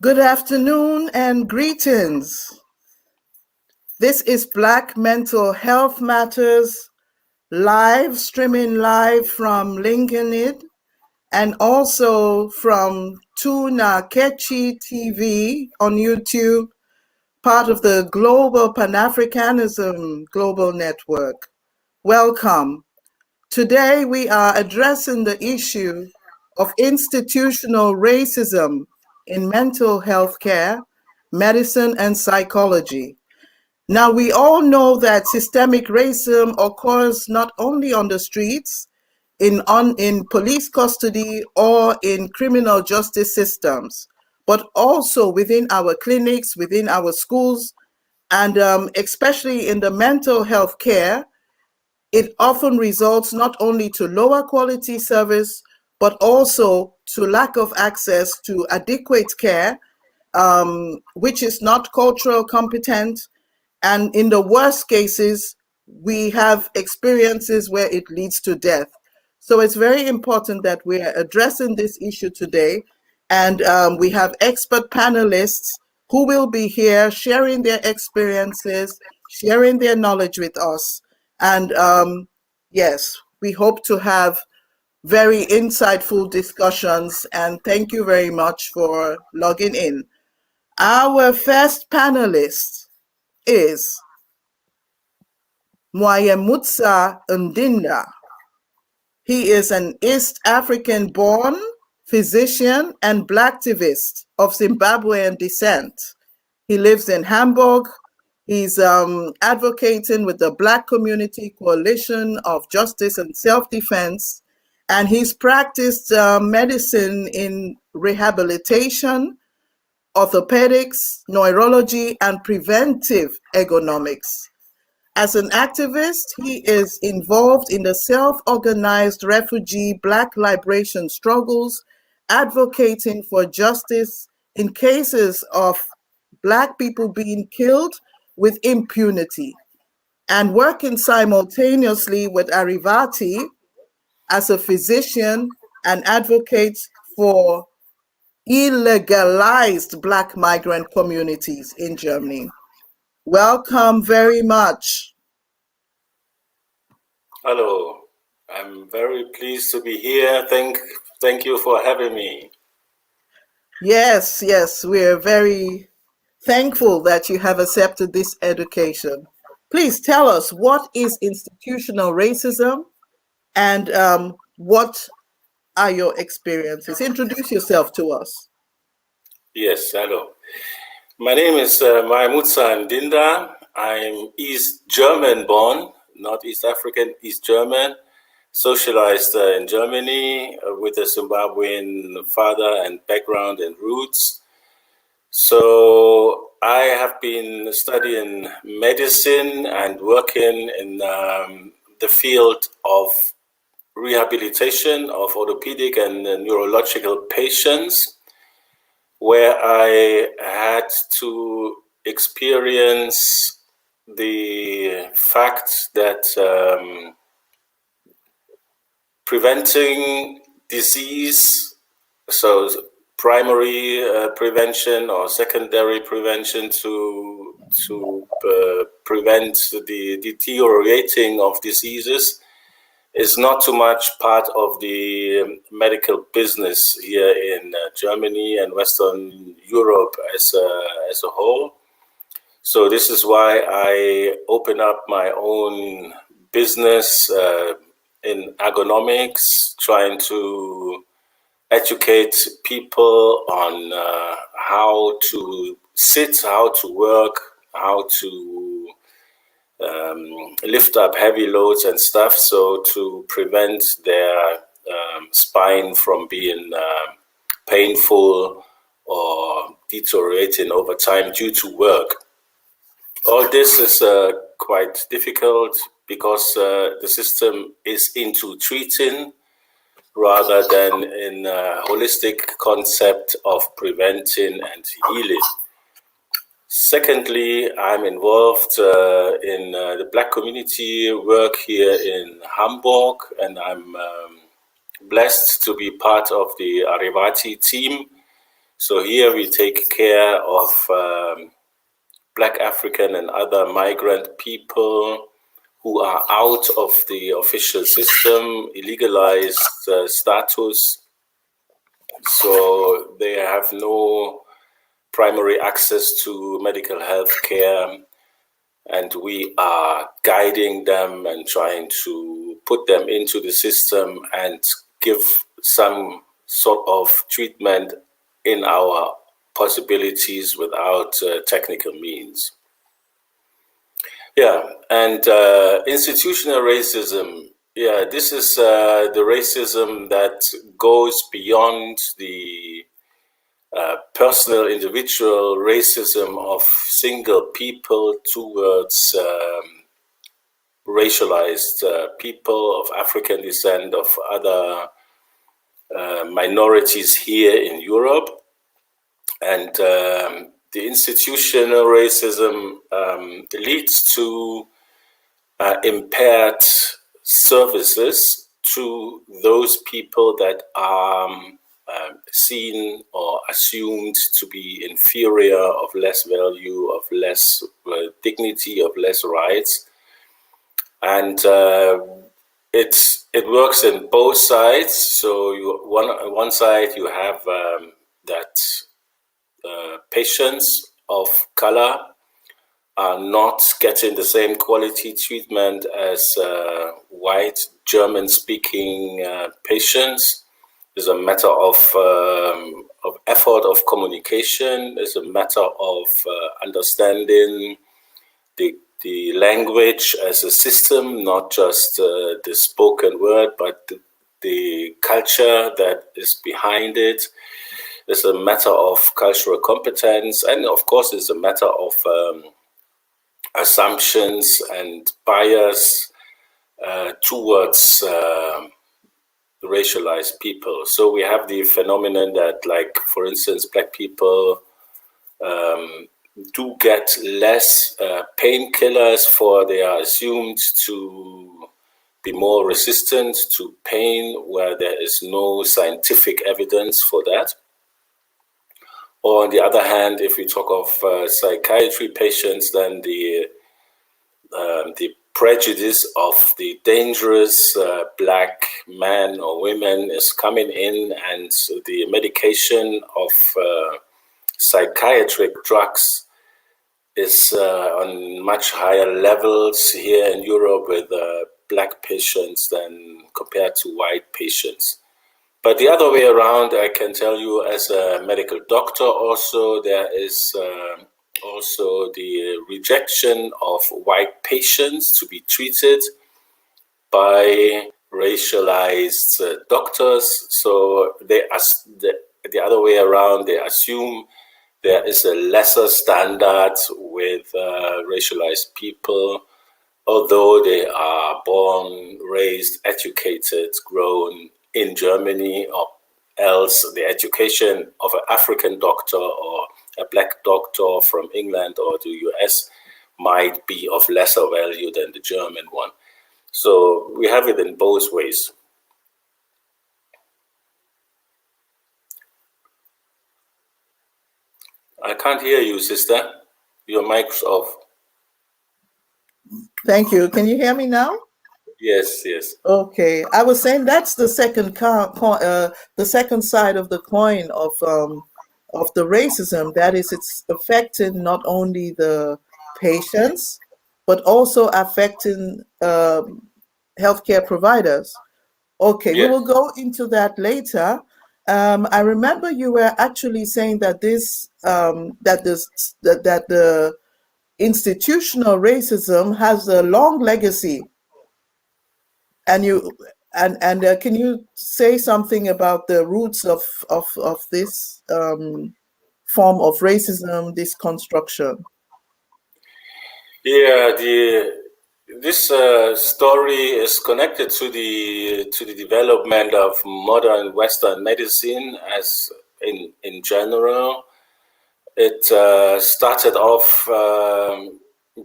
Good afternoon and greetings. This is Black Mental Health Matters streaming live from Lincoln and also from Tuna Kechi TV on YouTube, part of the Global Pan-Africanism Global Network. Welcome. Today we are addressing the issue of institutional racism in mental health care, medicine, and psychology. Now, we all know that systemic racism occurs not only on the streets, in police custody, or in criminal justice systems, but also within our clinics, within our schools, and especially in the mental health care. It often results not only to lower quality service, but also to lack of access to adequate care, which is not cultural competent. And in the worst cases, we have experiences where it leads to death. So it's very important that we are addressing this issue today. And we have expert panelists who will be here sharing their experiences, sharing their knowledge with us. And yes, we hope to have very insightful discussions. And thank you very much for logging in. Our first panelist is Mwayemutsa Ndinda. He is an East African-born physician and Blacktivist of Zimbabwean descent. He lives in Hamburg. He's advocating with the Black Community Coalition of Justice and Self-Defense, and he's practiced medicine in rehabilitation, orthopedics, neurology, and preventive ergonomics. As an activist, he is involved in the self-organized refugee Black liberation struggles, advocating for justice in cases of Black people being killed with impunity, and working simultaneously with Arivati as a physician and advocate for illegalized Black migrant communities in Germany. Welcome very much. Hello, I'm very pleased to be here. Thank you for having me. Yes, we're very thankful that you have accepted this education. Please tell us, what is institutional racism and what are your experiences? Introduce yourself to us. Yes, hello. My name is Mwayemutsa Ndinda. I'm East German born, not East African, East German, socialized in Germany with a Zimbabwean father and background and roots. So I have been studying medicine and working in the field of rehabilitation of orthopedic and neurological patients, where I had to experience the fact that preventing disease, so primary prevention or secondary prevention to prevent the deteriorating of diseases, is not too much part of the medical business here in Germany and Western Europe as a whole. So this is why I open up my own business in ergonomics, trying to educate people on how to sit, how to work, how to lift up heavy loads and stuff, so to prevent their spine from being painful or deteriorating over time due to work. All this is quite difficult because the system is into treating rather than in a holistic concept of preventing and healing. Secondly, I'm involved in the Black community work here in Hamburg, and I'm blessed to be part of the Arivati team. So here we take care of Black African and other migrant people who are out of the official system, illegalized status. So they have no primary access to medical health care, and we are guiding them and trying to put them into the system and give some sort of treatment in our possibilities without technical means. Yeah, and institutional racism. Yeah, this is the racism that goes beyond the personal, individual racism of single people towards racialized people of African descent, of other minorities here in Europe. And the institutional racism leads to impaired services to those people that are seen or assumed to be inferior, of less value, of less dignity, of less rights. And it works in both sides. So on one side you have that patients of color are not getting the same quality treatment as white German-speaking patients. It's a matter of effort of communication. It's a matter of understanding the language as a system, not just the spoken word, but the culture that is behind it. It's a matter of cultural competence, and of course, it's a matter of assumptions and bias towards racialized people. So we have the phenomenon that, like, for instance, Black people do get less painkillers, for they are assumed to be more resistant to pain, where there is no scientific evidence for that. Or on the other hand, if we talk of psychiatry patients, then the prejudice of the dangerous Black man or women is coming in, and the medication of psychiatric drugs is on much higher levels here in Europe with Black patients than compared to white patients. But the other way around, I can tell you as a medical doctor also, there is also the rejection of white patients to be treated by racialized doctors. So the other way around, they assume there is a lesser standard with racialized people, although they are born, raised, educated, grown in Germany, or else the education of an African doctor or a Black doctor from England or the US might be of lesser value than the German one. So we have it in both ways. I can't hear you, sister. Your mic's off. Thank you. Can you hear me now? Yes, yes. Okay, I was saying that's the second side of the coin of the racism. That is, it's affecting not only the patients, but also affecting healthcare providers. Okay, we Yes. will go into that later. I remember you were actually saying that that the institutional racism has a long legacy, and can you say something about the roots of this form of racism, this construction? Yeah, this story is connected to the development of modern Western medicine, as in general. It started off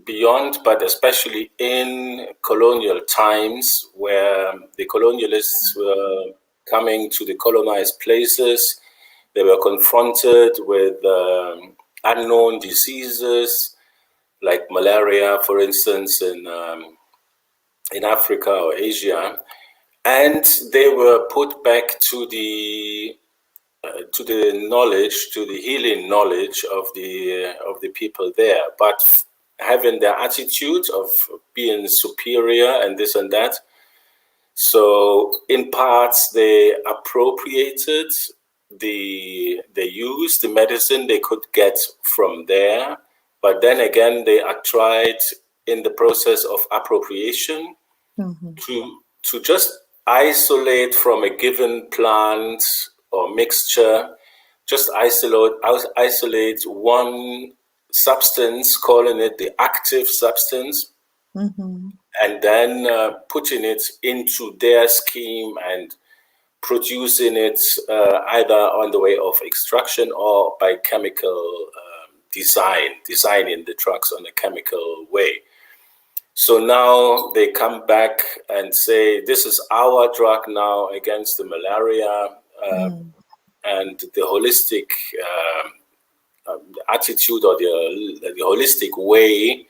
beyond, but especially in colonial times, where the colonialists were coming to the colonized places They were confronted with unknown diseases like malaria, for instance, in Africa or Asia, and they were put back to the knowledge, to the healing knowledge of the people there, but having their attitude of being superior and this and that. So in parts they appropriated they used the medicine they could get from there, but then again they are tried in the process of appropriation to just isolate from a given plant or mixture, just isolate one substance, calling it the active substance, and then putting it into their scheme and producing it either on the way of extraction or by chemical designing the drugs on a chemical way. So now they come back and say, this is our drug now against the malaria, and the holistic attitude or the holistic way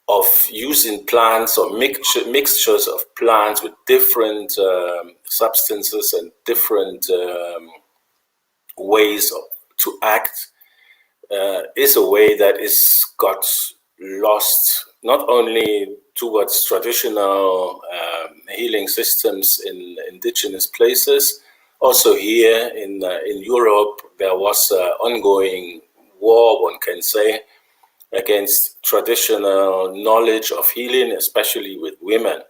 of using plants or mixtures of plants with different substances and different ways to act is a way that is got lost not only towards traditional healing systems in indigenous places. Also here in Europe, there was an ongoing war, one can say, against traditional knowledge of healing, especially with women.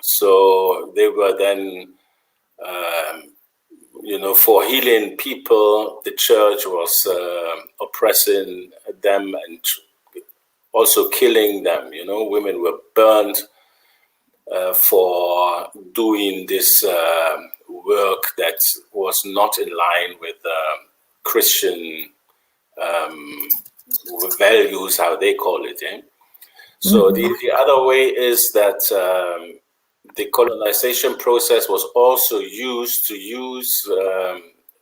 So they were then, for healing people, the church was oppressing them and also killing them. Women were burned for doing this work that was not in line with Christian values, how they call it. So the other way is that the colonization process was also used to use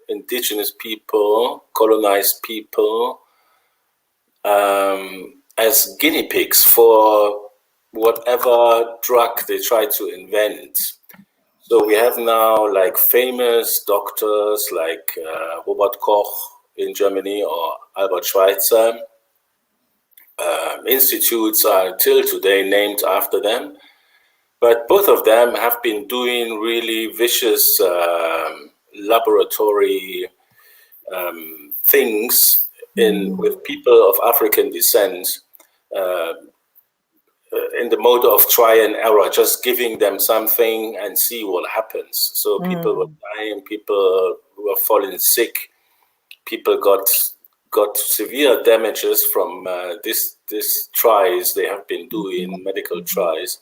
indigenous people, colonized people, as guinea pigs for whatever drug they try to invent. So we have now like famous doctors like Robert Koch in Germany or Albert Schweitzer. Institutes are till today named after them. But both of them have been doing really vicious laboratory things with people of African descent in the mode of try and error, just giving them something and see what happens. So people were dying, people were falling sick, people got severe damages from these tries they have been doing, medical tries.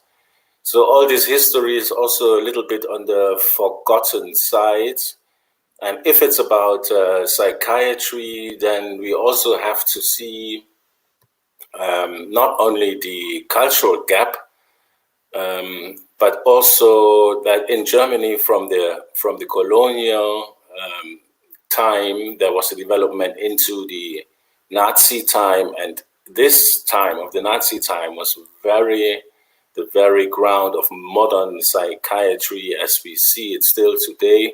So all this history is also a little bit on the forgotten side. And if it's about psychiatry, then we also have to see not only the cultural gap, but also that in Germany from the colonial time, there was a development into the Nazi time, and this time of the Nazi time was the very ground of modern psychiatry as we see it still today.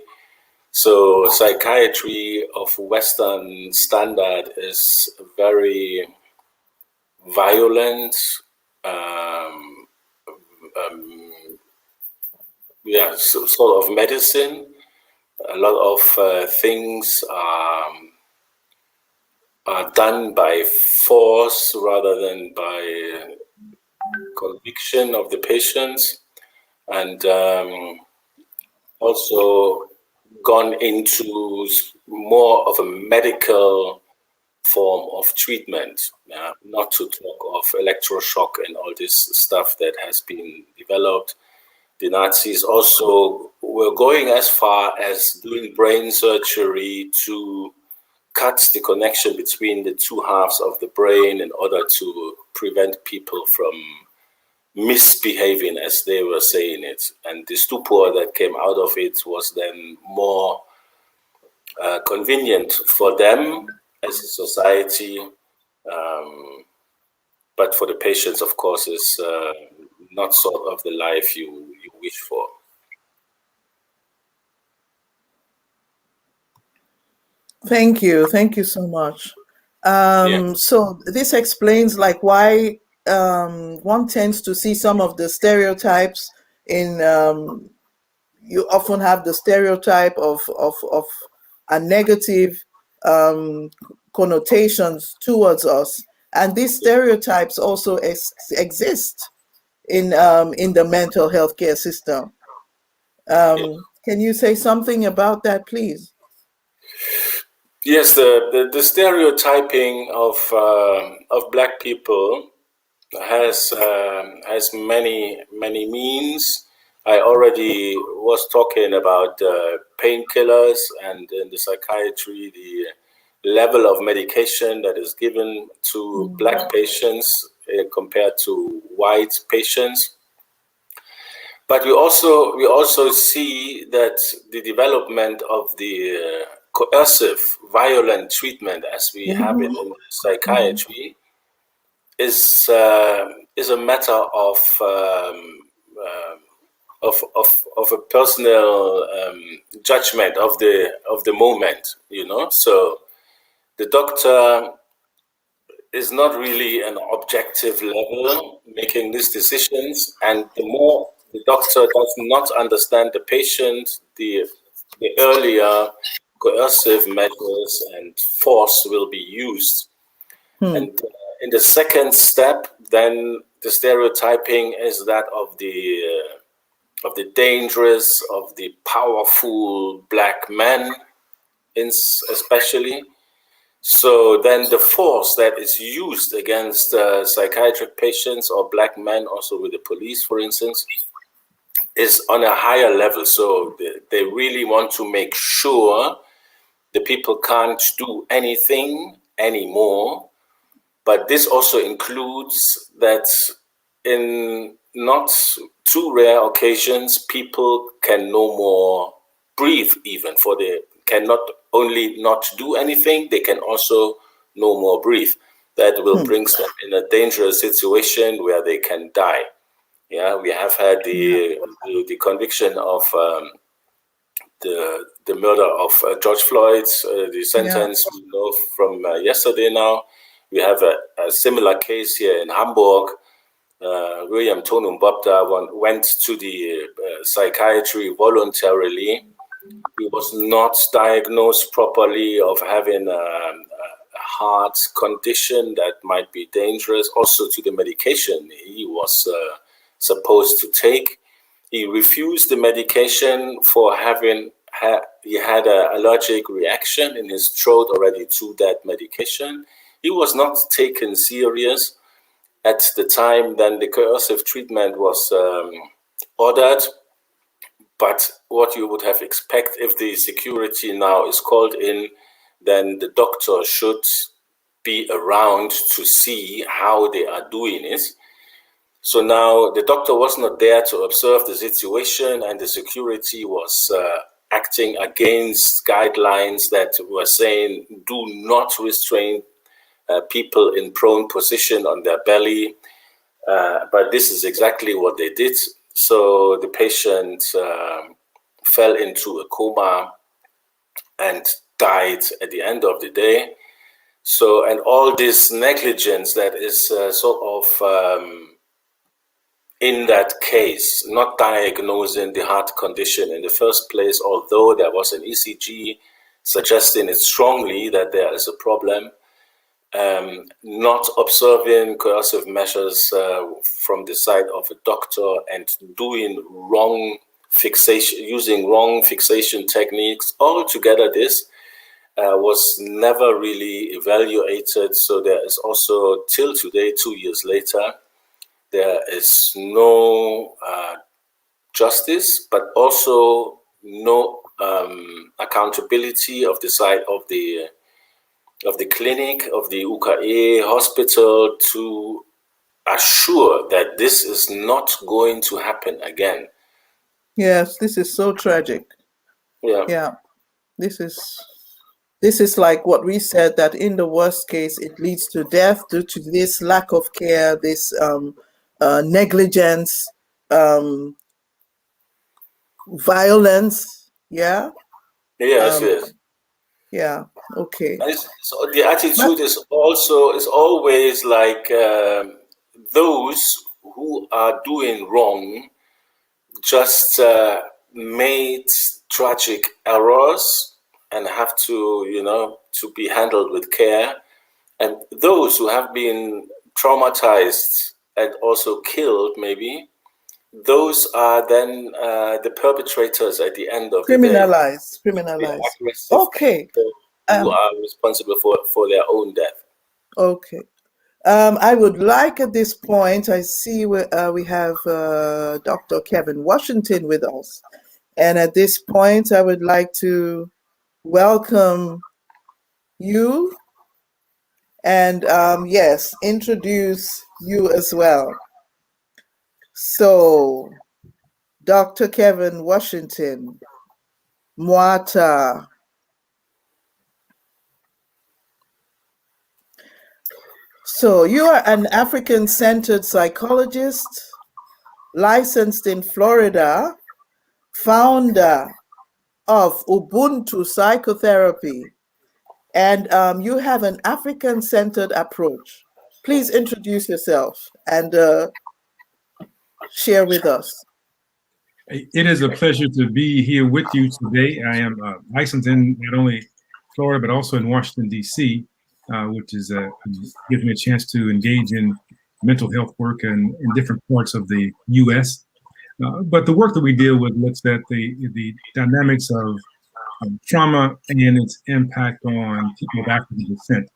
So psychiatry of Western standard is very violent, sort of medicine. A lot of things are done by force rather than by conviction of the patients, and also gone into more of a medical form of treatment, not to talk of electroshock and all this stuff that has been developed. The Nazis also were going as far as doing brain surgery to cut the connection between the two halves of the brain in order to prevent people from misbehaving, as they were saying it. And the stupor that came out of it was then more convenient for them as a society, but for the patients, of course, is not sort of the life you wish for. Thank you so much. Yeah, So this explains like why one tends to see some of the stereotypes in you often have the stereotype of a negative um, connotations towards us, and these stereotypes also exist in the mental health care system. yeah. Can you say something about that, please? Yes, the stereotyping of black people has many means. I already was talking about painkillers, and in the psychiatry, the level of medication that is given to black patients compared to white patients. But we also see that the development of the coercive, violent treatment, as we have it in psychiatry, is a matter of a personal judgment of the moment, you know. So the doctor is not really an objective level making these decisions, and the more the doctor does not understand the patient, the earlier coercive measures and force will be used. Hmm. And in the second step, then the stereotyping is that of the dangerous, of the powerful black men, especially. So then the force that is used against psychiatric patients or black men, also with the police, for instance, is on a higher level. So they really want to make sure the people can't do anything anymore. But this also includes that in not too rare occasions, people can no more breathe, even for the can not only not do anything, they can also no more breathe. That will Hmm. bring them in a dangerous situation where they can die. Yeah, we have had Yeah. the conviction of the murder of George Floyd, the Yeah. sentence we know from yesterday now. We have a similar case here in Hamburg. William Tonum Bobda went to the psychiatry voluntarily. He was not diagnosed properly of having a heart condition that might be dangerous, also to the medication he was supposed to take. He refused the medication for having he had an allergic reaction in his throat already to that medication. He was not taken serious at the time. Then the coercive treatment was ordered. But what you would have expect, if the security now is called in, then the doctor should be around to see how they are doing it. So now the doctor was not there to observe the situation, and the security was acting against guidelines that were saying do not restrain people in prone position on their belly. But this is exactly what they did. So the patient fell into a coma and died at the end of the day. So, and all this negligence that is sort of in that case, not diagnosing the heart condition in the first place, although there was an ECG suggesting it strongly that there is a problem, not observing coercive measures from the side of a doctor, and doing wrong fixation, using wrong fixation techniques. Altogether, this was never really evaluated. So there is also, till today, 2 years later, there is no justice, but also no accountability of the side of the clinic, of the UKE hospital, to assure that this is not going to happen again. Yes, this is so tragic. Yeah. Yeah, this is. This is like what we said, that in the worst case, it leads to death due to this lack of care, this negligence, um, violence. Yeah. Yes, Um, yes. yeah. Okay. And so the But attitude is always like those who are doing wrong just made tragic errors and have to, to be handled with care. And those who have been traumatized and also killed, maybe, those are then the perpetrators at the end of the day. criminalized, The criminalized. aggressive Okay. people who Um, are responsible for their own death. okay. I would like at this point, I see we have Dr. Kevin Washington with us. And at this point, I would like to welcome you and, yes, introduce you as well. So, Dr. Kevin Washington, Mwata. So, you are an African centered psychologist, licensed in Florida, founder of Ubuntu Psychotherapy, and you have an African centered approach. Please introduce yourself and share with us. It is a pleasure to be here with you today. I am licensed in not only Florida, but also in Washington, D.C., which is gives me a chance to engage in mental health work in different parts of the U.S. But the work that we deal with looks at the dynamics of trauma and its impact on people of African descent.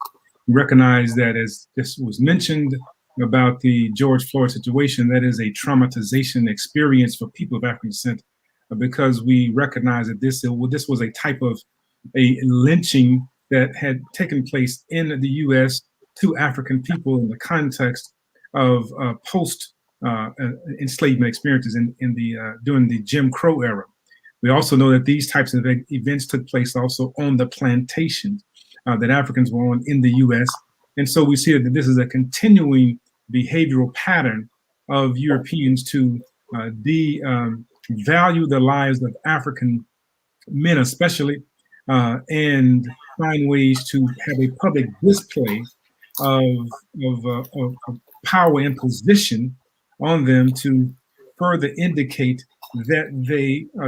We recognize that, as this was mentioned about the George Floyd situation, that is a traumatization experience for people of African descent, because we recognize that this was a type of a lynching that had taken place in the U.S. to African people in the context of post enslavement experiences in the during the Jim Crow era. We also know that these types of events took place also on the plantations that Africans were on in the U.S. And so we see that this is a continuing behavioral pattern of Europeans to devalue the lives of African men, especially, and find ways to have a public display of, of power and position on them to further indicate that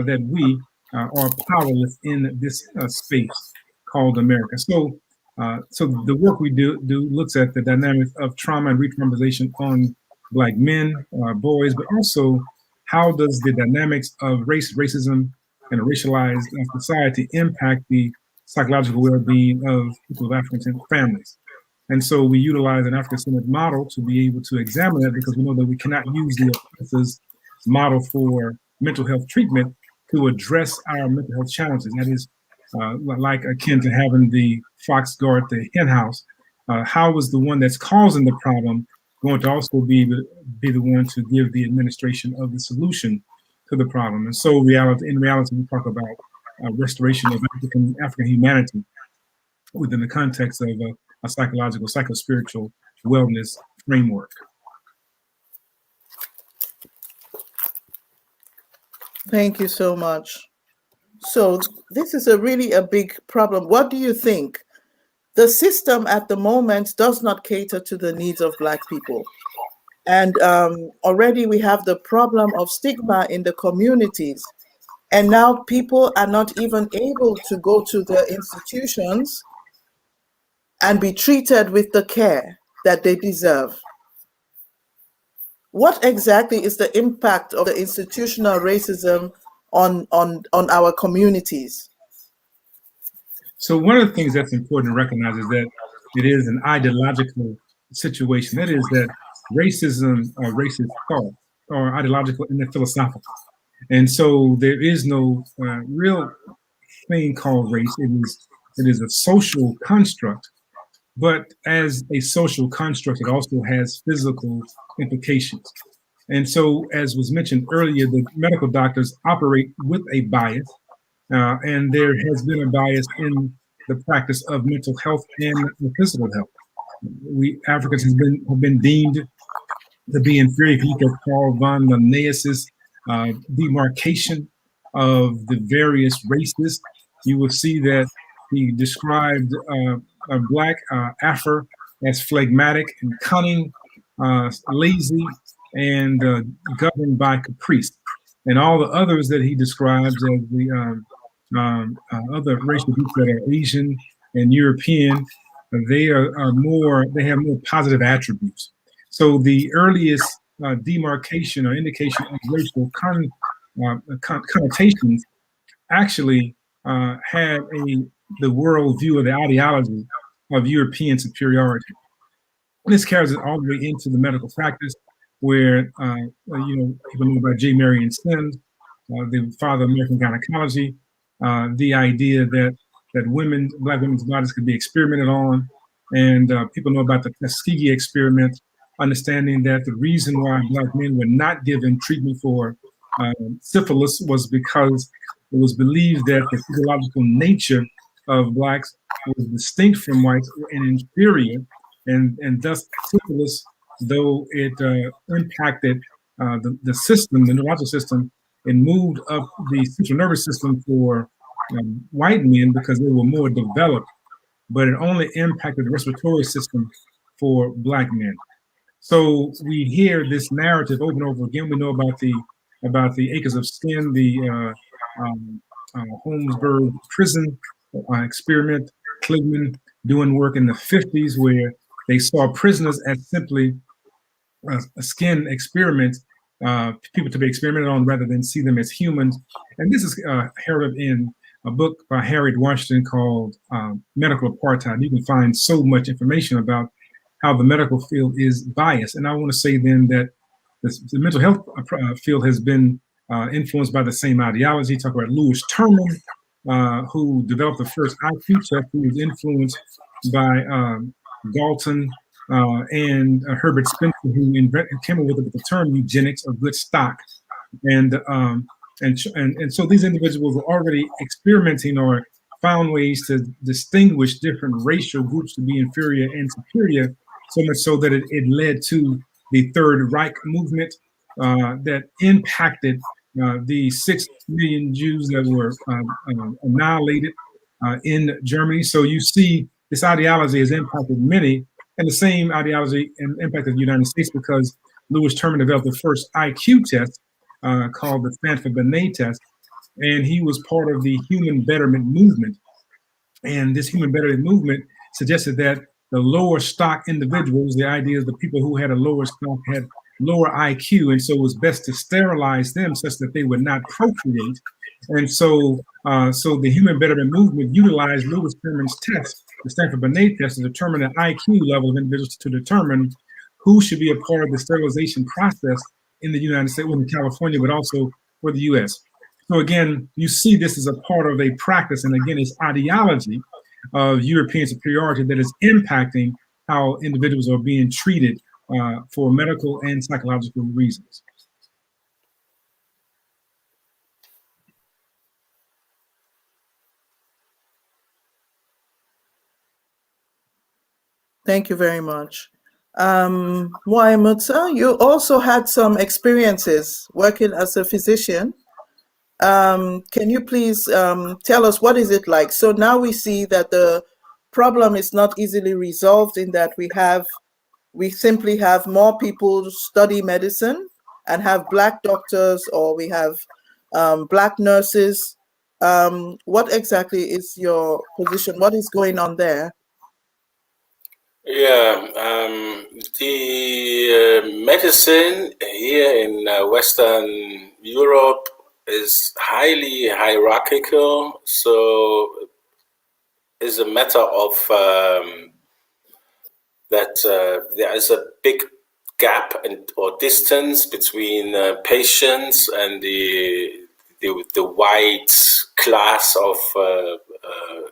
that we are powerless in this space called America. So the work we do looks at the dynamics of trauma and re-traumatization on Black men, boys, but also how does the dynamics of racism, and a racialized society impact the psychological well-being of people of African families. And so we utilize an African-centered model to be able to examine that, because we know that we cannot use the oppressors model for mental health treatment to address our mental health challenges. That is like akin to having the fox guard the hen house. How is the one that's causing the problem going to also be the one to give the administration of the solution to the problem? And so in reality, we talk about restoration of African humanity within the context of a psychological, psychospiritual wellness framework. Thank you so much. So this is really a big problem. What do you think? The system at the moment does not cater to the needs of Black people. And already we have the problem of stigma in the communities. And now people are not even able to go to the institutions and be treated with the care that they deserve. What exactly is the impact of the institutional racism on our communities? So one of the things that's important to recognize is that it is an ideological situation. That is that racism or racist thought are ideological and they're philosophical. And so there is no real thing called race. It is a social construct, but as a social construct, it also has physical implications. And so, as was mentioned earlier, the medical doctors operate with a bias, and there has been a bias in the practice of mental health and physical health. We Africans have been deemed to be inferior. If you look at Carl von Linnaeus's demarcation of the various races, you will see that he described a black Afro as phlegmatic and cunning, lazy, and governed by caprice. And all the others that he describes as the other racial groups that are Asian and European, they have more positive attributes. So the earliest demarcation or indication of racial connotations actually had the world view of the ideology of European superiority. This carries it all the way into the medical practice, where people know about J. Marion Sims, the father of American gynecology, the idea that black women's bodies could be experimented on, and people know about the Tuskegee experiment, understanding that the reason why black men were not given treatment for syphilis was because it was believed that the physiological nature of blacks was distinct from whites and inferior, and thus syphilis, though it impacted the system, the neurological system, it moved up the central nervous system for white men because they were more developed, but it only impacted the respiratory system for black men. So we hear this narrative over and over again. We know about the acres of skin, the Holmesburg prison experiment, Kligman doing work in the 50s where they saw prisoners as simply a skin experiment, people to be experimented on rather than see them as humans. And this is heralded in a book by Harriet Washington called Medical Apartheid. You can find so much information about how the medical field is biased. And I want to say then that the mental health field has been influenced by the same ideology. Talk about Lewis Terman, who developed the first IQ test, who was influenced by Galton and Herbert Spencer, who came up with the term eugenics, or good stock. And so these individuals were already experimenting or found ways to distinguish different racial groups to be inferior and superior, so much so that it led to the Third Reich movement that impacted the 6 million Jews that were annihilated in Germany. So you see this ideology has impacted many, and the same ideology impacted the United States because Lewis Terman developed the first IQ test called the Stanford-Binet test, and he was part of the human betterment movement. And this human betterment movement suggested that the lower stock individuals, the idea is the people who had a lower stock had lower IQ, and so it was best to sterilize them such that they would not procreate. And so the human betterment movement utilized Lewis Terman's test, the Stanford-Binet test, to determine the IQ level of individuals to determine who should be a part of the sterilization process in the United States, in California, but also for the US. So again, you see this as a part of a practice, and again, it's ideology of European superiority that is impacting how individuals are being treated for medical and psychological reasons. Thank you very much. Mwaimutsa, you also had some experiences working as a physician. Can you please tell us what is it like? So now we see that the problem is not easily resolved in that we simply have more people study medicine and have Black doctors, or we have Black nurses. What exactly is your position? What is going on there? Yeah, the medicine here in Western Europe is highly hierarchical, so it's a matter of that there is a big gap or distance between patients and the white class of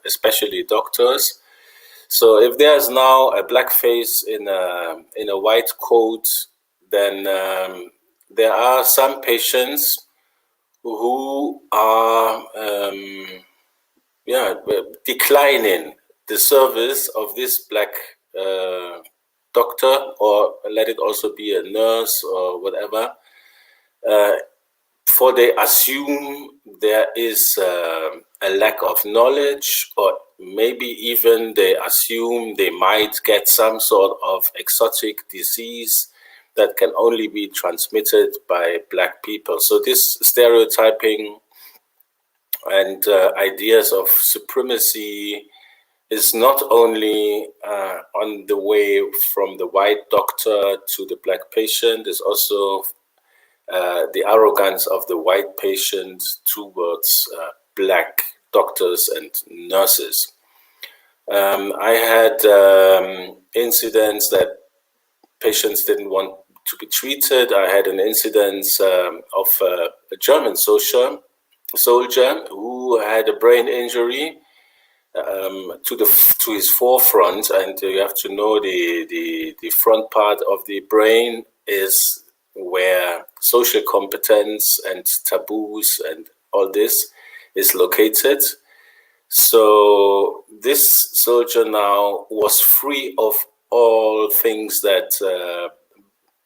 especially doctors. So if there's now a black face in a white coat, then there are some patients who are declining the service of this black doctor, or let it also be a nurse or whatever, for they assume there is a lack of knowledge, or maybe even they assume they might get some sort of exotic disease that can only be transmitted by black people. So this stereotyping and ideas of supremacy is not only on the way from the white doctor to the black patient, is also the arrogance of the white patient towards black doctors and nurses. I had incidents that patients didn't want to be treated. I had an incident of a German soldier who had a brain injury to his forefront, and you have to know the front part of the brain is where social competence and taboos and all this is located. So this soldier now was free of all things that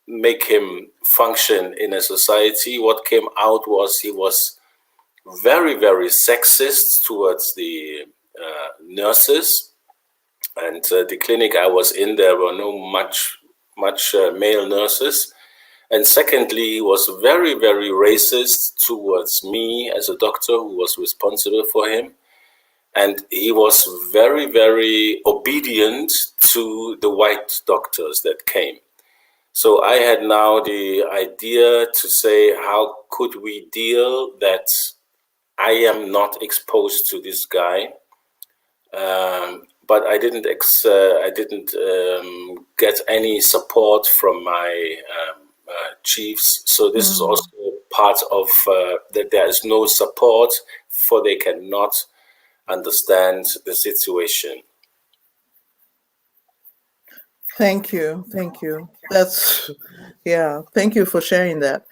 make him function in a society. What came out was he was very, very sexist towards the nurses, and the clinic I was in, there were no much male nurses. And secondly, he was very, very racist towards me as a doctor who was responsible for him. And he was very, very obedient to the white doctors that came. So I had now the idea to say, how could we deal that I am not exposed to this guy, but I didn't get any support from my chiefs. So this is also part of that there is no support, for they cannot understand the situation. Thank you. That's, thank you for sharing that.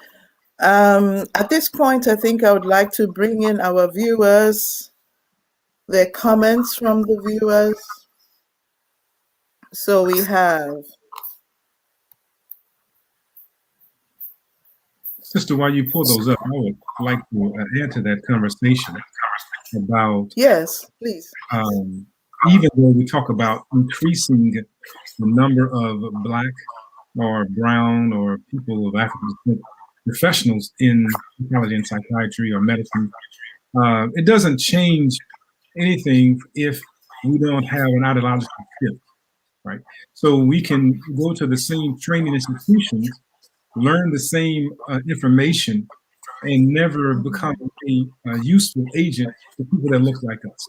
At this point, I think I would like to bring in our viewers, their comments from the viewers. So we have... Sister, while you pull those up, I would like to add to that conversation about... Yes, please. Even though we talk about increasing the number of black or brown or people of African descent professionals in psychology and psychiatry or medicine, it doesn't change anything if we don't have an ideological shift, right? So we can go to the same training institutions, learn the same information, and never become a useful agent for people that look like us.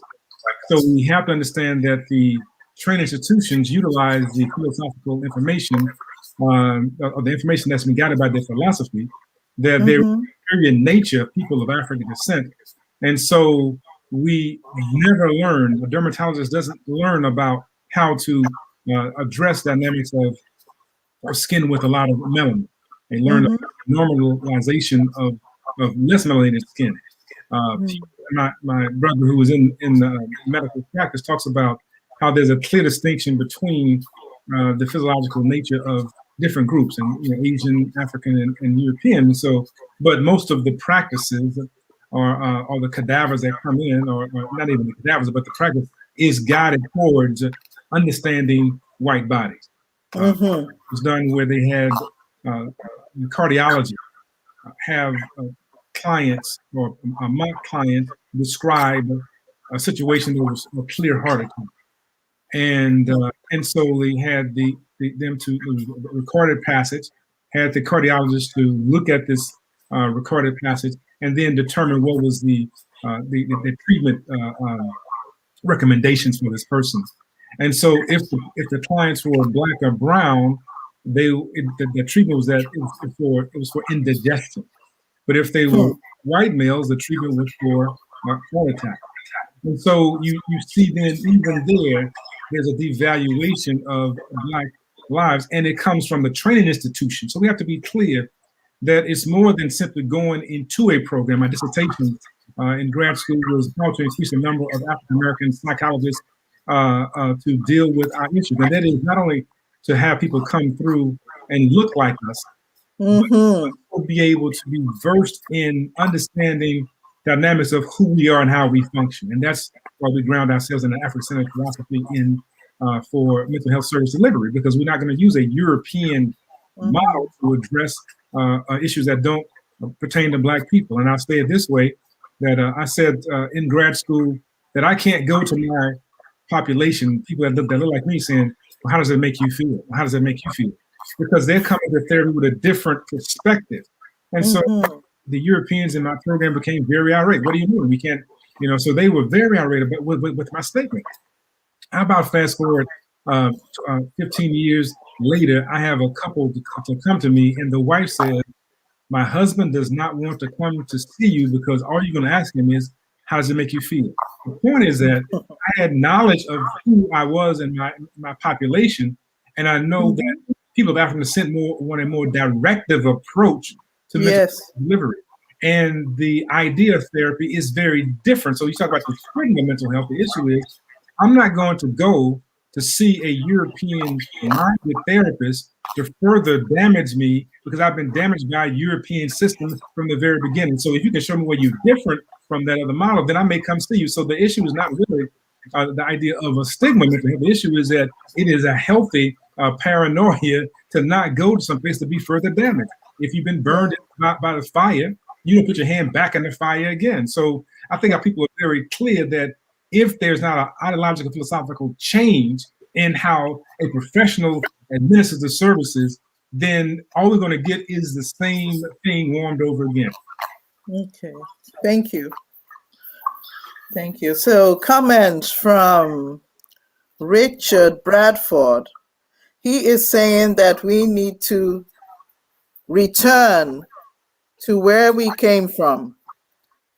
So we have to understand that the training institutions utilize the philosophical information, or the information that's been guided by their philosophy, that they're very in nature people of African descent. And so we never learn, a dermatologist doesn't learn about how to address dynamics of skin with a lot of melanin. They learn about normalization of less melanated skin. My brother who was in medical practice talks about how there's a clear distinction between the physiological nature of different groups, and Asian, African, and European. So, but most of the practices or the cadavers that come in, or not even the cadavers, but the practice is guided towards understanding white bodies. It was done where they had cardiology have clients or a mock client describe a situation that was a clear heart attack, and so they had them to the recorded passage, had the cardiologist to look at this recorded passage and then determine what was the treatment recommendations for this person. And so if the clients were black or brown, the treatment was that it was for indigestion. But if they were white males, the treatment was for heart attack. And so you see then even there's a devaluation of black lives, and it comes from the training institution. So we have to be clear that it's more than simply going into a program. My dissertation in grad school was how to increase the number of African American psychologists to deal with our issues. And that is not only to have people come through and look like us, but be able to be versed in understanding dynamics of who we are and how we function. And that's why we ground ourselves in an Afro-centered philosophy in for mental health service delivery, because we're not going to use a European model to address issues that don't pertain to Black people. And I'll say it this way, that I said in grad school that I can't go to my population, people that look like me, saying, well, how does it make you feel? How does it make you feel? Because they're coming to therapy with a different perspective. And so the Europeans in my program became very irate. What do you mean? We can't, so they were very irate with my statement. How about fast forward 15 years later, I have a couple to come to me, and the wife says, my husband does not want to come to see you because all you're going to ask him is, how does it make you feel? The point is that I had knowledge of who I was in my population, and I know that people of African descent want a more directive approach to mental delivery. And the idea of therapy is very different. So you talk about the stigma of mental health. The issue is, I'm not going to go to see a European-minded therapist to further damage me because I've been damaged by a European system from the very beginning. So if you can show me where you're different from that other model, then I may come see you. So the issue is not really the idea of a stigma. The issue is that it is a healthy paranoia to not go to someplace to be further damaged. If you've been burned by the fire, you don't put your hand back in the fire again. So I think our people are very clear that if there's not an ideological, philosophical change in how a professional administers the services, then all we're going to get is the same thing warmed over again. Okay, thank you. Thank you. So comment from Richard Bradford. He is saying that we need to return to where we came from,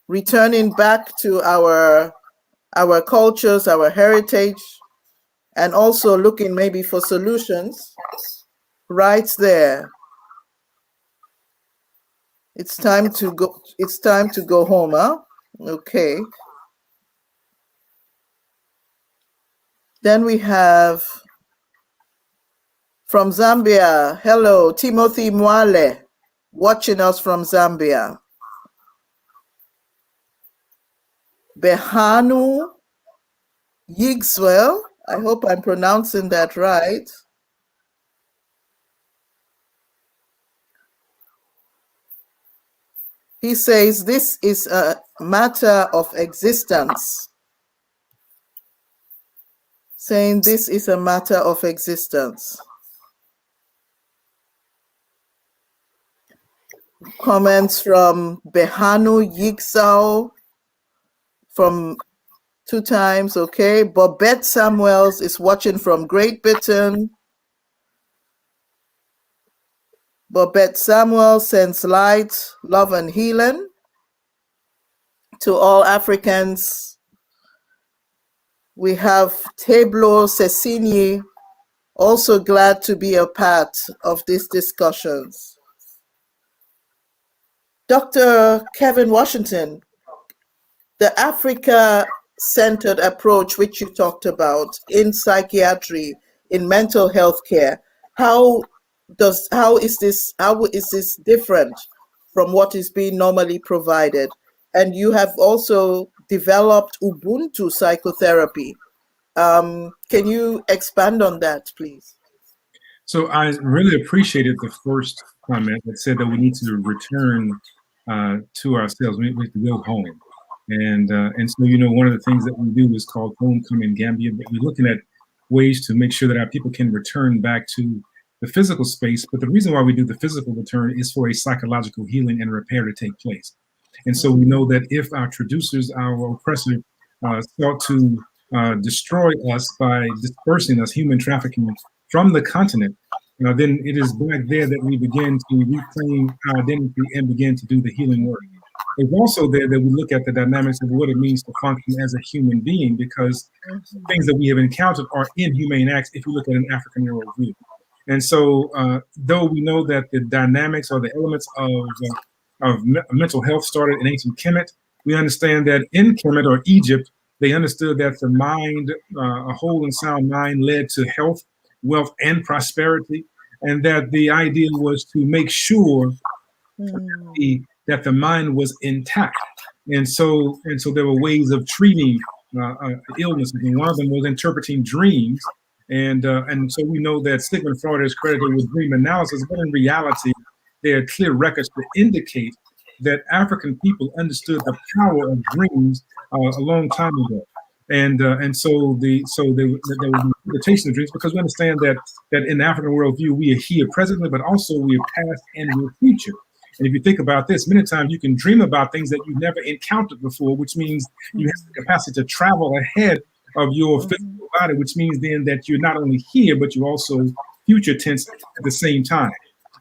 returning back to our cultures, our heritage, and also looking maybe for solutions right there. It's time to go. It's time to go home, huh? Okay. Then we have from Zambia. Hello, Timothy Mwale, watching us from Zambia. Behanu Yigswell, I hope I'm pronouncing that right. He says this is a matter of existence. Saying this is a matter of existence. Comments from Behanu Yigswell from 2 times, okay. Bobette Samuels is watching from Great Britain. Bobette Samuel sends light, love, and healing to all Africans. We have Teblo Cecini, also glad to be a part of these discussions. Dr. Kevin Washington, the Africa-centered approach which you talked about in psychiatry, in mental health care, how is this different from what is being normally provided? And you have also developed Ubuntu psychotherapy. Can you expand on that, please? So I really appreciated the first comment that said that we need to return to ourselves. We have to go home. And so, one of the things that we do is called Homecoming Gambia, but we're looking at ways to make sure that our people can return back to the physical space. But the reason why we do the physical return is for a psychological healing and repair to take place. And so we know that if our traducers, our oppressor, sought to destroy us by dispersing us, human trafficking from the continent, then it is back there that we begin to reclaim our identity and begin to do the healing work. It's also there that we look at the dynamics of what it means to function as a human being, because things that we have encountered are inhumane acts if you look at an African worldview. And so, though we know that the dynamics or the elements of mental health started in ancient Kemet, We understand that in Kemet or Egypt, they understood that the mind, a whole and sound mind, led to health, wealth, and prosperity, and that the idea was to make sure that the mind was intact. And so there were ways of treating illnesses, and one of them was interpreting dreams. And so we know that Sigmund Freud is credited with dream analysis, but in reality, there are clear records to indicate that African people understood the power of dreams a long time ago. And so there will be interpretation of dreams, because we understand that in the African worldview, we are here presently, but also we are past and we're future. And if you think about this, many times you can dream about things that you've never encountered before, which means you have the capacity to travel ahead of your physical body, which means then that you're not only here, but you're also future tense at the same time.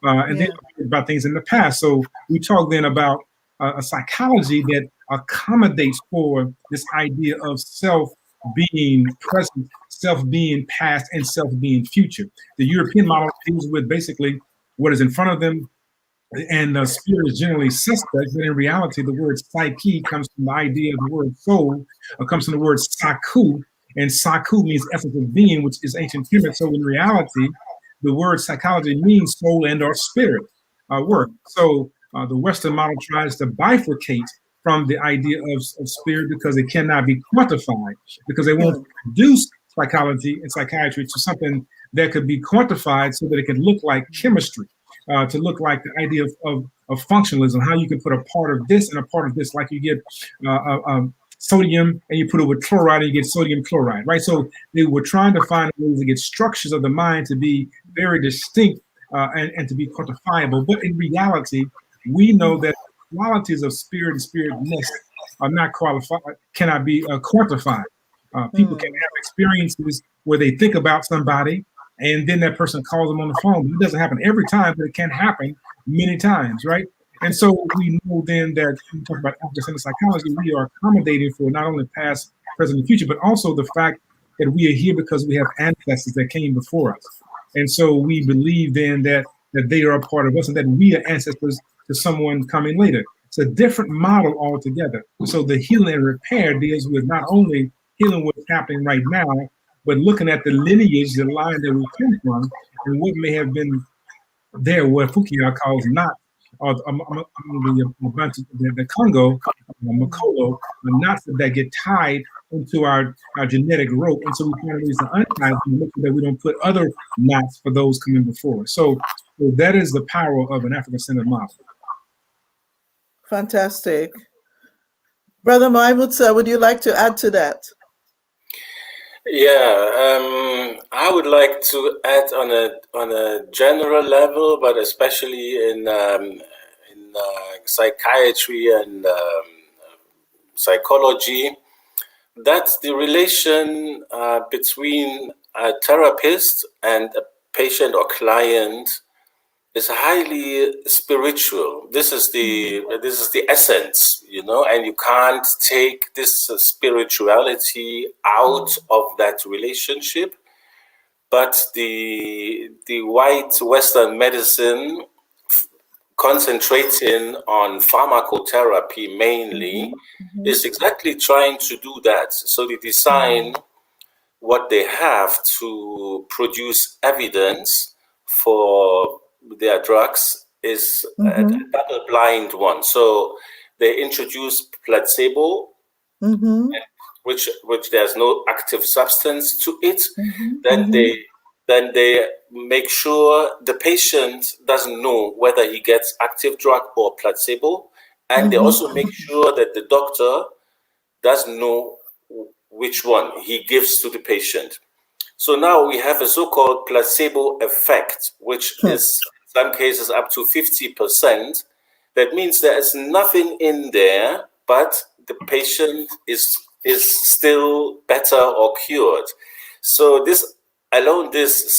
And then about things in the past. So we talk then about a psychology that accommodates for this idea of self being present, self being past, and self being future. The European model deals with basically what is in front of them, and spirit is generally suspect, but in reality, the word psyche comes from the idea of the word soul, comes from the word saku, and saku means essence of being, which is ancient Kemet. So in reality, the word psychology means soul and or spirit work. So the Western model tries to bifurcate from the idea of spirit because it cannot be quantified, because they won't reduce psychology and psychiatry to something that could be quantified so that it can look like chemistry. To look like the idea of functionalism, how you can put a part of this and a part of this, like you get sodium and you put it with chloride and you get sodium chloride, right? So they were trying to find ways to get structures of the mind to be very distinct and to be quantifiable. But in reality, we know that qualities of spirit and spiritness are not qualified, cannot be quantified. People can have experiences where they think about somebody, and then that person calls them on the phone. It doesn't happen every time, but it can happen many times, right? And so we know then that when we talk about Afro-centered psychology, we are accommodating for not only past, present, and future, but also the fact that we are here because we have ancestors that came before us. And so we believe then that they are a part of us and that we are ancestors to someone coming later. It's a different model altogether. So the healing and repair deals with not only healing what's happening right now, but looking at the lineage, the line that we come from, and what may have been there, what Fukuyama calls not, or the Congo, Makolo, the knots that get tied into our genetic rope. And so we find ways to untie them and make sure that we don't put other knots for those coming before. So that is the power of an African-centered model. Fantastic. Brother Maimutsa, would you like to add to that? Yeah, I would like to add on a general level, but especially in psychiatry and psychology, that's the relation between a therapist and a patient or client is highly spiritual. This is the essence, you know, and you can't take this spirituality out of that relationship. But the white Western medicine concentrating on pharmacotherapy mainly is exactly trying to do that. So they design what they have to produce evidence for their drugs is a double-blind one. So they introduce placebo, which there's no active substance to it. Then they make sure the patient doesn't know whether he gets active drug or placebo, and they also make sure that the doctor doesn't know which one he gives to the patient. So now we have a so-called placebo effect, which is in some cases up to 50%. That means there is nothing in there, but the patient is still better or cured. So this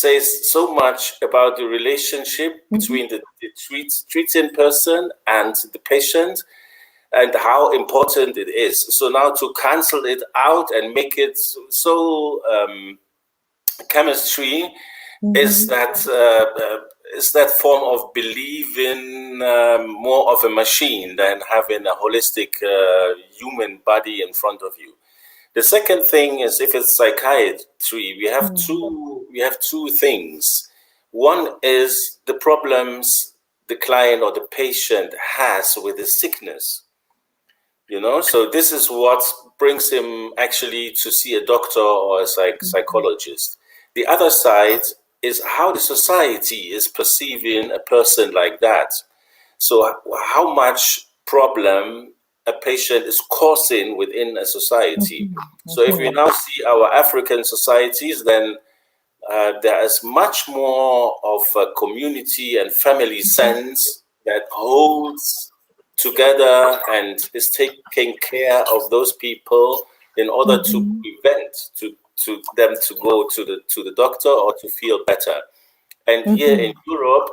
says so much about the relationship between the treating person and the patient, and how important it is. So now to cancel it out and make it so chemistry is that is that form of believing more of a machine than having a holistic human body in front of you. The second thing is, if it's psychiatry, we have two things. One is the problems the client or the patient has with the sickness. So this is what brings him actually to see a doctor or a psychologist. The other side is how the society is perceiving a person like that. So how much problem a patient is causing within a society. So if we now see our African societies, then there is much more of a community and family sense that holds together and is taking care of those people in order to prevent to them to go to the doctor or to feel better. And here in Europe,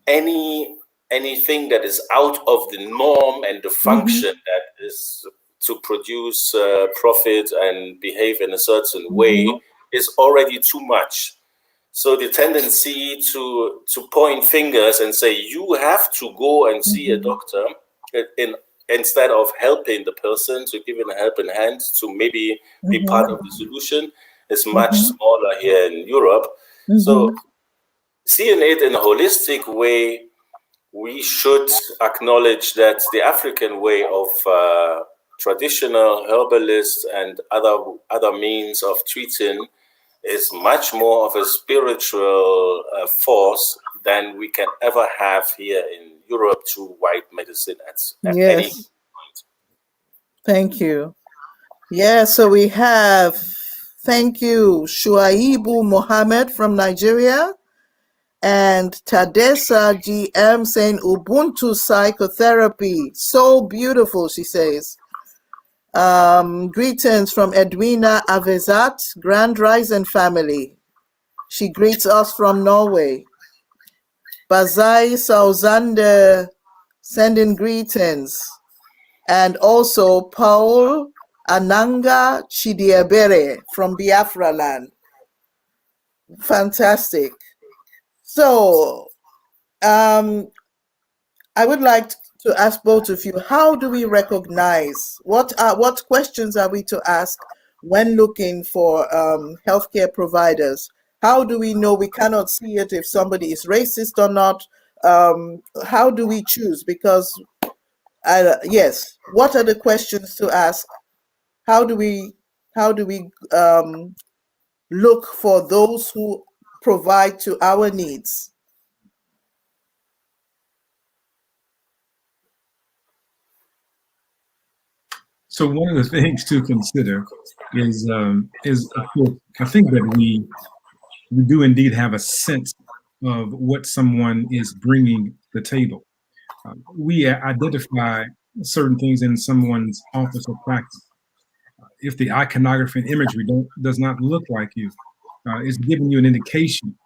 anything that is out of the norm and the function that is to produce profit and behave in a certain way is already too much. So the tendency to point fingers and say you have to go and see a doctor instead of helping the person, to give him a helping hand to maybe be part of the solution, is much smaller here in Europe. So seeing it in a holistic way, we should acknowledge that the African way of traditional herbalists and other means of treating is much more of a spiritual force than we can ever have here in Europe through white medicine at any point. Thank you. Yeah, so we have, thank you, Shuaibu Mohammed from Nigeria, and Tadessa GM saying Ubuntu psychotherapy. So beautiful, she says. Greetings from Edwina Avezat, Grand Rising family. She greets us from Norway. Bazai Sauzande sending greetings. And also Paul Ananga Chidiebere from Biafra land. Fantastic. So I would like to ask both of you, how do we recognize, what questions are we to ask when looking for healthcare providers? How do we know? We cannot see it if somebody is racist or not. How do we choose? Because yes, what are the questions to ask? How do we look for those who provide to our needs? So one of the things to consider is of course, I think that we do indeed have a sense of what someone is bringing to the table. We identify certain things in someone's office or practice. If the iconography and imagery does not look like you, it's giving you an indication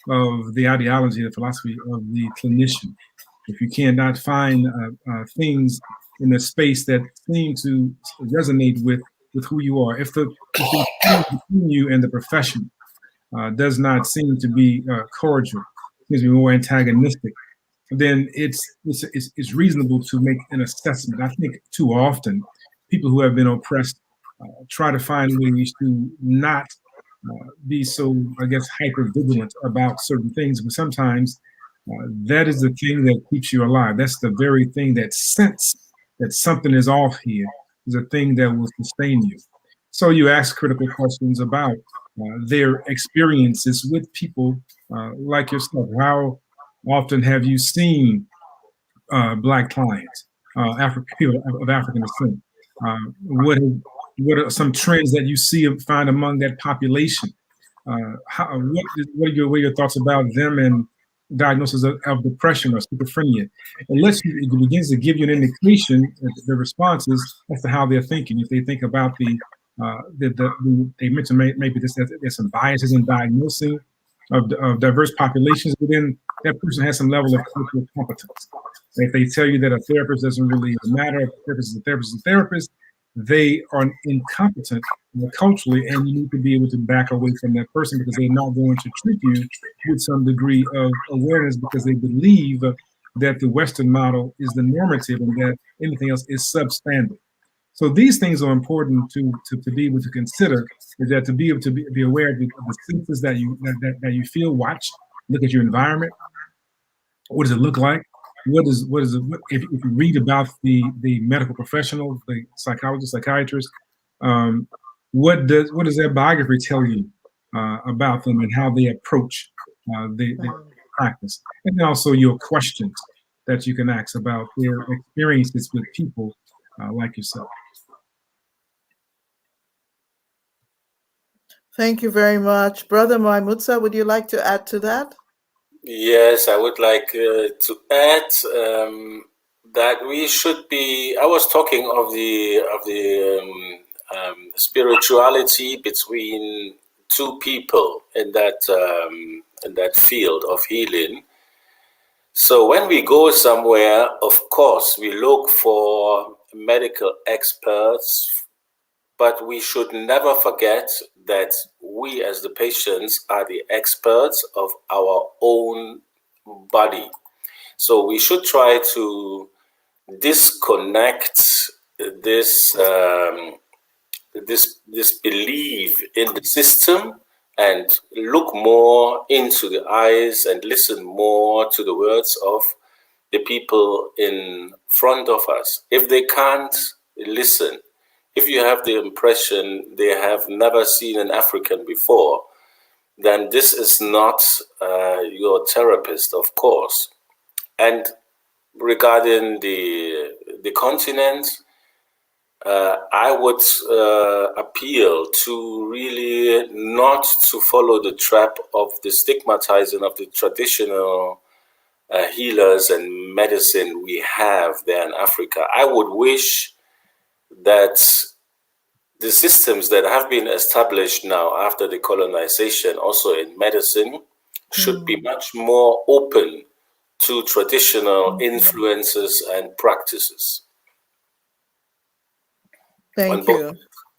of the ideology, the philosophy of the clinician. If you cannot find things in the space that seem to resonate with who you are, if the between you and the profession does not seem to be cordial, seems to be more antagonistic, then it's reasonable to make an assessment. I think too often people who have been oppressed try to find ways to not be so, I guess, hyper vigilant about certain things, but sometimes that is the thing that keeps you alive. That's the very thing that sense that something is off here is a thing that will sustain you. So you ask critical questions about their experiences with people like yourself. How often have you seen Black clients, people of African descent? What are some trends that you see find among that population? What are your thoughts about them and diagnosis of depression or schizophrenia? It begins to give you an indication, the responses as to how they're thinking. If they think about they mentioned maybe there's some biases in diagnosing of diverse populations, but then that person has some level of cultural competence. If they tell you that a therapist doesn't really matter, a therapist is a therapist, they are incompetent culturally, and you need to be able to back away from that person because they're not going to treat you with some degree of awareness because they believe that the Western model is the normative and that anything else is substandard. So these things are important to be able to consider, is that to be able to be aware of the senses that you feel, watch, look at your environment. What does it look like? If you read about the medical professional, the psychologist, psychiatrist, um, what does their biography tell you about them and how they approach the practice, and then also your questions that you can ask about their experiences with people like yourself. Thank you very much. Brother Maimutsa, would you like to add to that? Yes, I would like to add that we should be. I was talking of the spirituality between two people in that field of healing. So when we go somewhere, of course, we look for medical experts, but we should never forget that we as the patients are the experts of our own body. So we should try to disconnect this this belief in the system and look more into the eyes and listen more to the words of the people in front of us. If they can't listen, if you have the impression they have never seen an African before, then this is not your therapist, of course. And regarding the continent, I would appeal to really not to follow the trap of the stigmatizing of the traditional healers and medicine we have there in Africa. I would wish that the systems that have been established now after the colonization, also in medicine, should be much more open to traditional influences and practices. Thank you.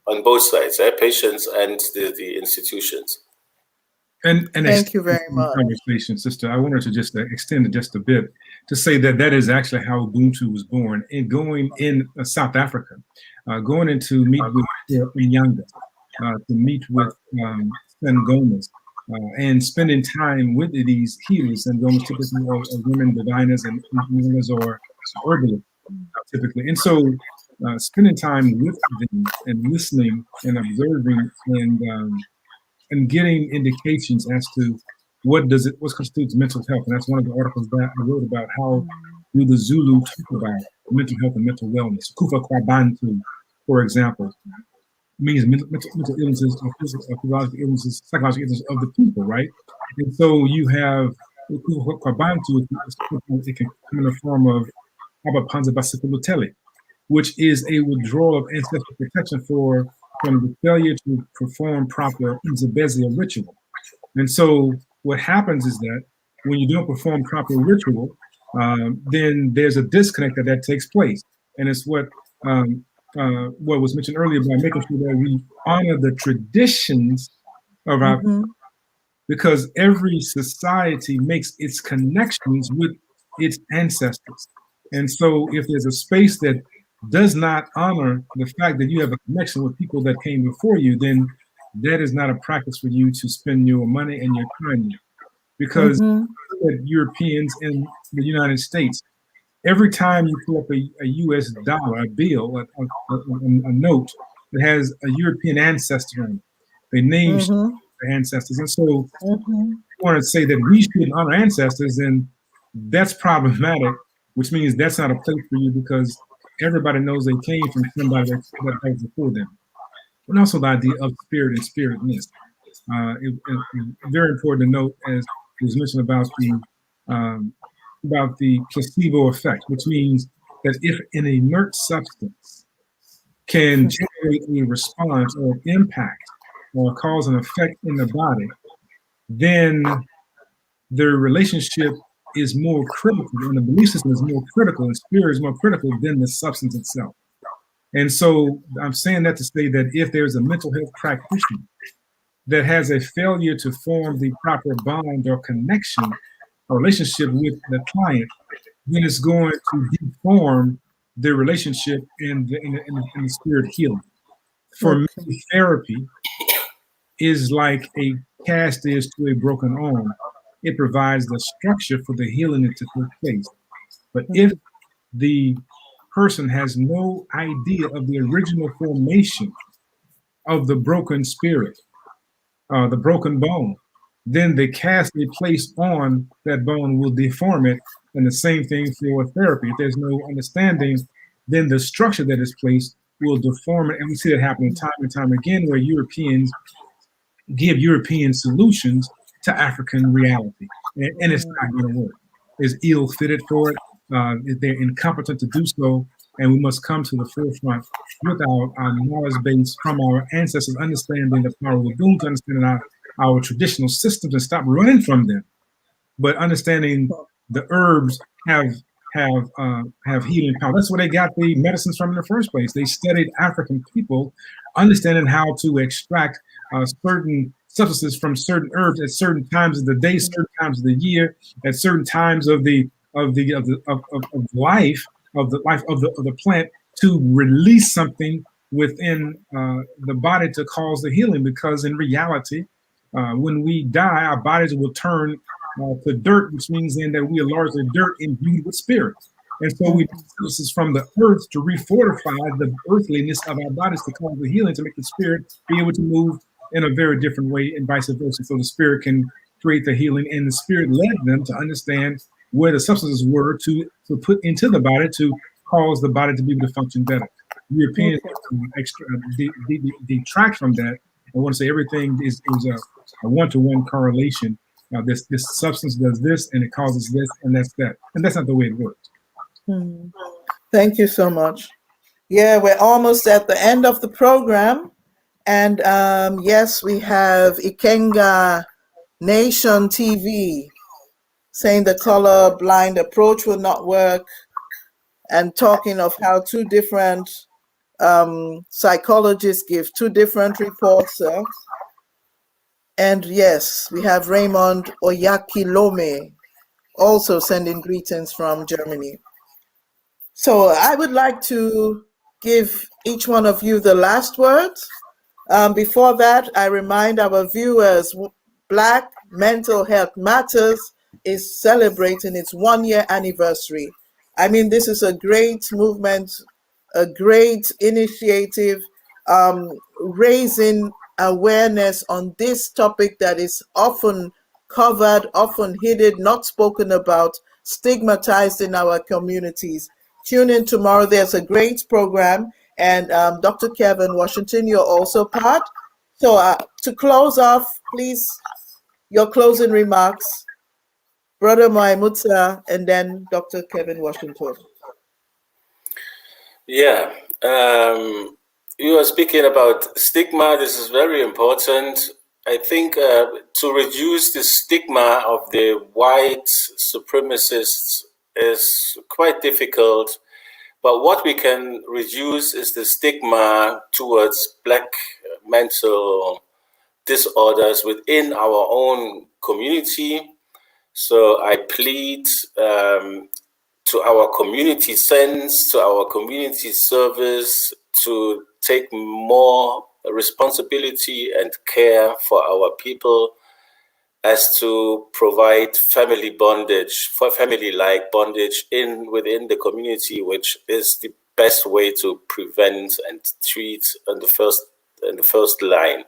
On both sides, patients and the institutions. And thank you very much. Conversation, sister. I wanted to just extend it just a bit to say that is actually how Ubuntu was born. And going in South Africa, going in to meet with Inyanga, to meet with Sengomas, and spending time with these healers. Sengomas typically are women diviners and healers or herbalists typically. And so spending time with them and listening and observing and getting indications as to what constitutes mental health. And that's one of the articles that I wrote about how do the Zulu talk about mental health and mental wellness. Kufa Kwabantu, for example, means mental illnesses or physiological illnesses, psychological illnesses of the people, right? And so you have Kufa Kwabantu, it can come in the form of Abapanza Basikulutele, which is a withdrawal of ancestral protection from the failure to perform proper Nzabezia ritual. And so what happens is that when you don't perform proper ritual, then there's a disconnect that takes place. And it's what was mentioned earlier about making sure that we honor the traditions of our people, because every society makes its connections with its ancestors. And so if there's a space that does not honor the fact that you have a connection with people that came before you, then that is not a practice for you to spend your money and your time with. Because Europeans in the United States, every time you pull up a US dollar, a bill, a note that has a European ancestor on it, they name their ancestors. And so you want to say that we shouldn't honor ancestors, then that's problematic, which means that's not a place for you because everybody knows they came from somebody that was before them. And also the idea of spirit and spiritness. It's very important to note, as was mentioned about the placebo effect, which means that if an inert substance can generate a response or impact or cause an effect in the body, then the relationship is more critical, and the belief system is more critical, and spirit is more critical than the substance itself. And so I'm saying that to say that if there's a mental health practitioner that has a failure to form the proper bond or connection or relationship with the client, then it's going to deform the relationship and the spirit healing. For me, Okay. therapy is like a cast is to a broken arm. It provides the structure for the healing to take place. But if the person has no idea of the original formation of the broken spirit, the broken bone, then the cast they place on that bone will deform it. And the same thing for therapy. If there's no understanding, then the structure that is placed will deform it. And we see that happening time and time again, where Europeans give European solutions to African reality. And it's not going to work. It's ill fitted for it. They're incompetent to do so. And we must come to the forefront with our knowledge base from our ancestors, understanding the power of the boom, to understanding our traditional systems and stop running from them, but understanding the herbs have healing power. That's where they got the medicines from in the first place. They studied African people, understanding how to extract certain substances from certain herbs at certain times of the day, certain times of the year, at certain times of life of the plant, to release something within the body to cause the healing. Because in reality, when we die, our bodies will turn to dirt, which means then that we are largely dirt imbued with spirit. And so we need substances from the earth to refortify the earthliness of our bodies to cause the healing, to make the spirit be able to move in a very different way, and vice versa. So the spirit can create the healing, and the spirit led them to understand where the substances were to put into the body to cause the body to be able to function better. Europeans detract from that. I want to say everything is a one-to-one correlation. This substance does this, and it causes this, and that's that. And that's not the way it works. Thank you so much. Yeah, we're almost at the end of the program. And yes, we have Ikenga Nation TV saying the color blind approach will not work, and talking of how two different psychologists give two different reports. And yes, we have Raymond Oyakilome also sending greetings from Germany. So I would like to give each one of you the last words. Before that, I remind our viewers, Black Mental Health Matters is celebrating its 1-year anniversary. I mean, this is a great movement, a great initiative, raising awareness on this topic that is often covered, often hidden, not spoken about, stigmatized in our communities. Tune in tomorrow. There's a great program. And Dr. Kevin Washington, you're also part. So to close off, please, your closing remarks, Brother Maimutsa, and then Dr. Kevin Washington. Yeah, you are speaking about stigma. This is very important. I think to reduce the stigma of the white supremacists is quite difficult. But what we can reduce is the stigma towards Black mental disorders within our own community. So I plead to our community sense, to our community service, to take more responsibility and care for our people, as to provide family bondage, for family-like bondage within the community, which is the best way to prevent and treat in the first line.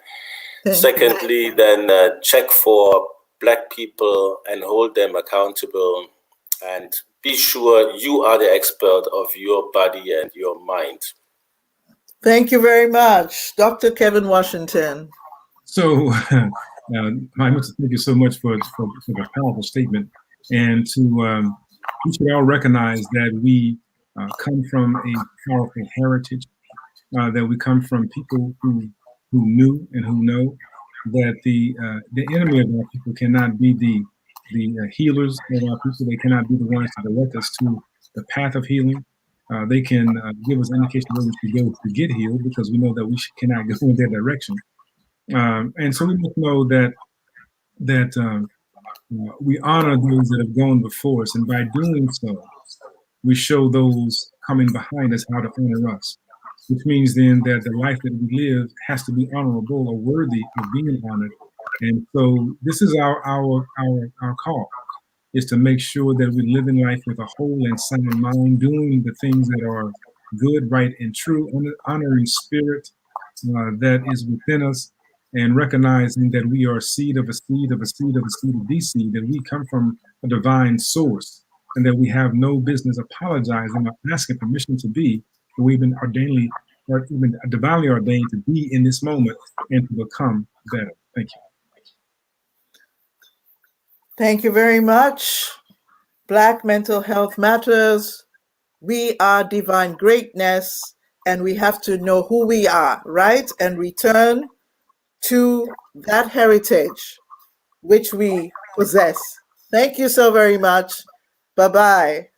Secondly, then check for Black people and hold them accountable, and be sure you are the expert of your body and your mind. Thank you very much, Dr. Kevin Washington. So, thank you so much for the powerful statement. And we should all recognize that we come from a powerful heritage, that we come from people who knew and who know that the enemy of our people cannot be the healers of our people. They cannot be the ones to direct us to the path of healing. They can give us indication where we should go to get healed, because we know that we cannot go in their direction. And so we must know that we honor those that have gone before us, and by doing so, we show those coming behind us how to honor us. Which means then that the life that we live has to be honorable or worthy of being honored. And so this is our call, is to make sure that we live in life with a whole and sound mind, doing the things that are good, right, and true, honoring spirit that is within us, and recognizing that we are a seed of a seed of a seed of a seed of the seed, that we come from a divine source, and that we have no business apologizing or asking permission to be, but we've been ordainedly or even divinely ordained to be in this moment and to become better. Thank you. Thank you very much. Black Mental Health Matters. We are divine greatness, and we have to know who we are, right? And return to that heritage which we possess. Thank you so very much. Bye-bye.